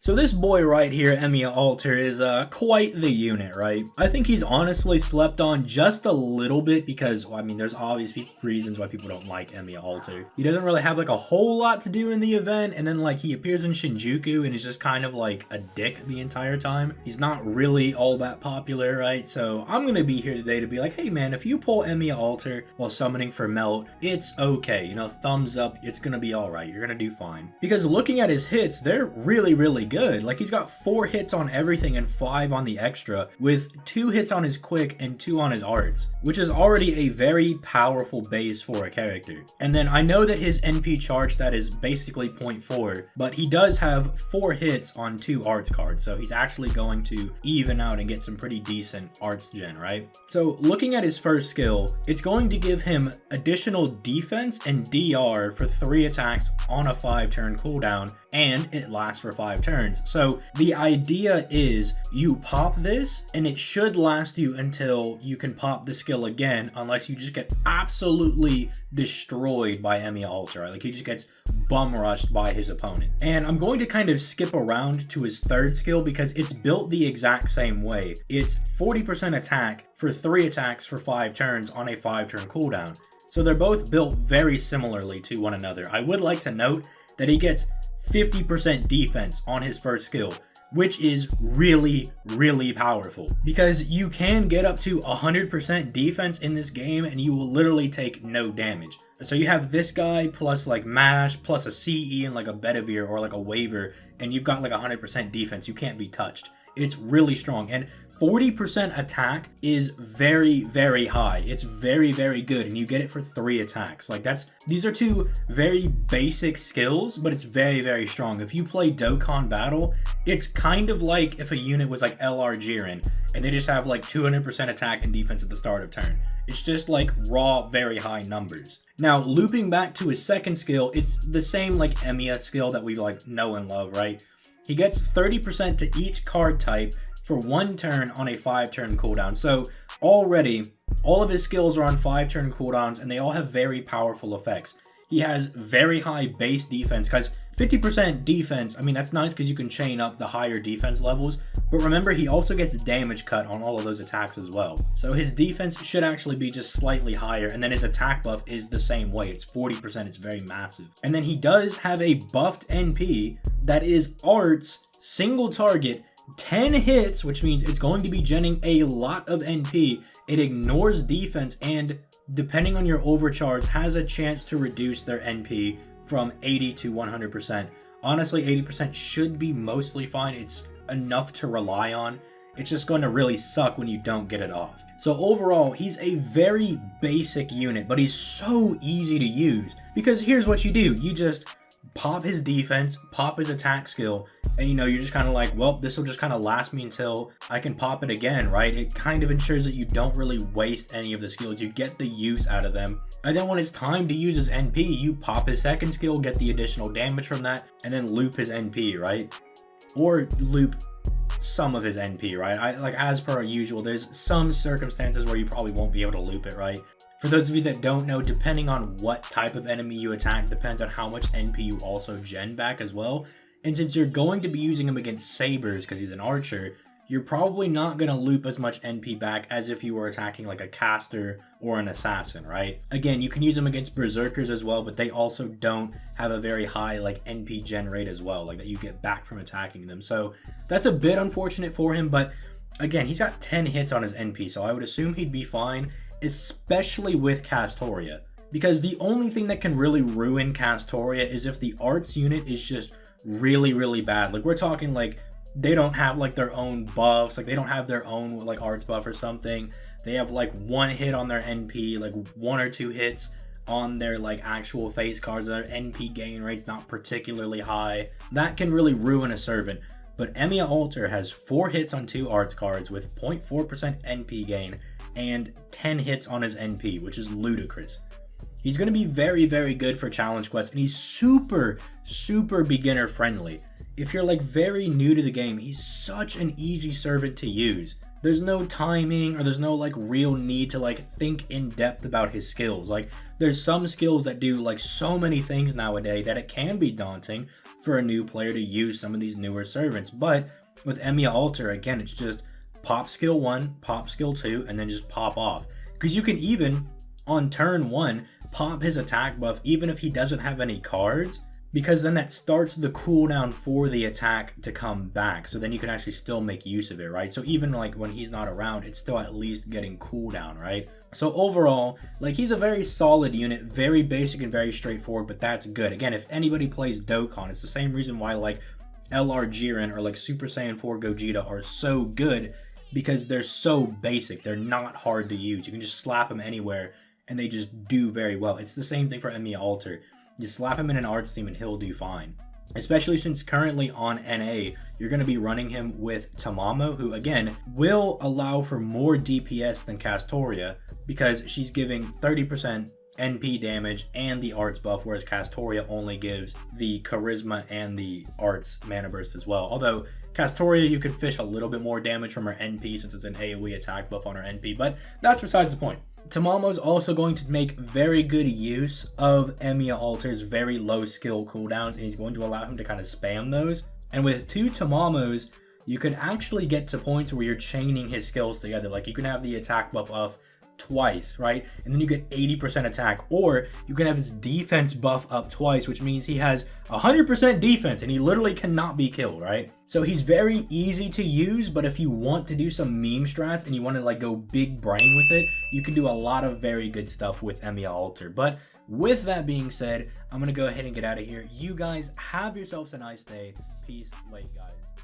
So this boy right here, Emiya Alter, is quite the unit, right? I think he's honestly slept on just a little bit because, well, I mean, there's obvious reasons why people don't like Emiya Alter. He doesn't really have like a whole lot to do in the event, and then like he appears in Shinjuku and is just kind of like a dick the entire time. He's not really all that popular, right? So I'm gonna be here today to be like, hey man, if you pull Emiya Alter while summoning for Melt, it's okay. You know, thumbs up, it's gonna be alright. You're gonna do fine. Because looking at his hits, they're really good. Like, he's got 4 hits on everything and 5 on the extra, with 2 hits on his quick and 2 on his arts, which is already a very powerful base for a character. And then I know that his NP charge stat is basically 0.4, but he does have 4 hits on 2 arts cards, so he's actually going to even out and get some pretty decent arts gen, right? So looking at his first skill, it's going to give him additional defense and DR for 3 attacks on a 5-turn cooldown, and it lasts for 5 turns. So the idea is you pop this and it should last you until you can pop the skill again, unless you just get absolutely destroyed by Emiya Alter, right? Like, he just gets bum rushed by his opponent. And I'm going to kind of skip around to his third skill because it's built the exact same way. It's 40% attack for 3 attacks for 5 turns on a 5-turn cooldown. So they're both built very similarly to one another. I would like to note that he gets 50% defense on his first skill, which is really powerful, because you can get up to 100% defense in this game and you will literally take no damage. So you have this guy plus like Mash plus a CE and like a Bedivere or like a Waiver, and you've got like 100% defense. You can't be touched. It's really strong, and 40% attack is very high. It's very good, and you get it for 3 attacks. Like, these are 2 very basic skills, but it's very strong. If you play Dokkan Battle, it's kind of like if a unit was like LR Jiren and they just have like 200% attack and defense at the start of turn. It's just like raw, very high numbers. Now, looping back to his second skill, it's the same like Emiya skill that we like know and love, right? He gets 30% to each card type for 1 turn on a 5-turn cooldown. So already, all of his skills are on 5-turn cooldowns, and they all have very powerful effects. He has very high base defense, because 50% defense, I mean, that's nice because you can chain up the higher defense levels, but remember, he also gets damage cut on all of those attacks as well. So his defense should actually be just slightly higher, and then his attack buff is the same way. It's 40%, it's very massive. And then he does have a buffed NP that is arts, single target, 10 hits, which means it's going to be genning a lot of NP. It ignores defense, and depending on your overcharge, has a chance to reduce their NP from 80 to 100%. Honestly, 80% should be mostly fine. It's enough to rely on. It's just going to really suck when you don't get it off. So overall, he's a very basic unit, but he's so easy to use, because here's what you do. You just pop his defense, pop his attack skill, and you know, you're just kind of like, well, this will just kind of last me until I can pop it again, right? It kind of ensures that you don't really waste any of the skills. You get the use out of them. And then when it's time to use his NP, you pop his second skill, get the additional damage from that, and then loop his NP, right? Or loop some of his NP, right? Like, as per usual, there's some circumstances where you probably won't be able to loop it, right? For those of you that don't know, depending on what type of enemy you attack depends on how much NP you also gen back as well. And since you're going to be using him against sabers because he's an archer, you're probably not going to loop as much NP back as if you were attacking like a caster or an assassin, right? Again, you can use them against berserkers as well, but they also don't have a very high like NP gen rate as well, like that you get back from attacking them. So that's a bit unfortunate for him, but again, he's got 10 hits on his NP, so I would assume he'd be fine, especially with Castoria. Because the only thing that can really ruin Castoria is if the arts unit is just really bad. Like, we're talking like they don't have like their own buffs, like they don't have their own like arts buff or something. They have like 1 hit on their NP, like 1 or 2 hits on their like actual face cards. Their NP gain rate's not particularly high. That can really ruin a servant. But Emiya Alter has 4 hits on 2 arts cards with 0.4% NP gain and 10 hits on his NP, which is ludicrous. He's going to be very good for challenge quests, and he's super beginner friendly. If you're like very new to the game, he's such an easy servant to use. There's no timing, or there's no like real need to like think in depth about his skills. Like, there's some skills that do like so many things nowadays that it can be daunting, for a new player to use some of these newer servants. But with Emiya Alter, again, it's just pop skill 1, pop skill 2, and then just pop off. Because you can even, on turn 1, pop his attack buff even if he doesn't have any cards, because then that starts the cooldown for the attack to come back. So then you can actually still make use of it, right? So even like when he's not around, it's still at least getting cooldown, right? So overall, like, he's a very solid unit, very basic and very straightforward, but that's good. Again, if anybody plays Dokkan, it's the same reason why like LR Jiren or like Super Saiyan 4 Gogeta are so good, because they're so basic. They're not hard to use. You can just slap them anywhere and they just do very well. It's the same thing for Emiya Alter. You slap him in an arts theme and he'll do fine. Especially since currently on NA, you're going to be running him with Tamamo, who again will allow for more DPS than Castoria, because she's giving 30% NP damage and the arts buff, whereas Castoria only gives the charisma and the arts mana burst as well. Although Castoria, you could fish a little bit more damage from her NP since it's an AoE attack buff on her NP, but that's besides the point. Tamamo's also going to make very good use of Emiya Alter's very low skill cooldowns, and he's going to allow him to kind of spam those. And with 2 Tamamos, you could actually get to points where you're chaining his skills together. Like, you can have the attack buff off twice, right? And then you get 80% attack, or you can have his defense buff up twice, which means he has 100% defense and he literally cannot be killed, right? So he's very easy to use, but if you want to do some meme strats and you want to like go big brain with it, you can do a lot of very good stuff with Emiya Alter. But with that being said, I'm gonna go ahead and get out of here. You guys have yourselves a nice day. Peace, late guys.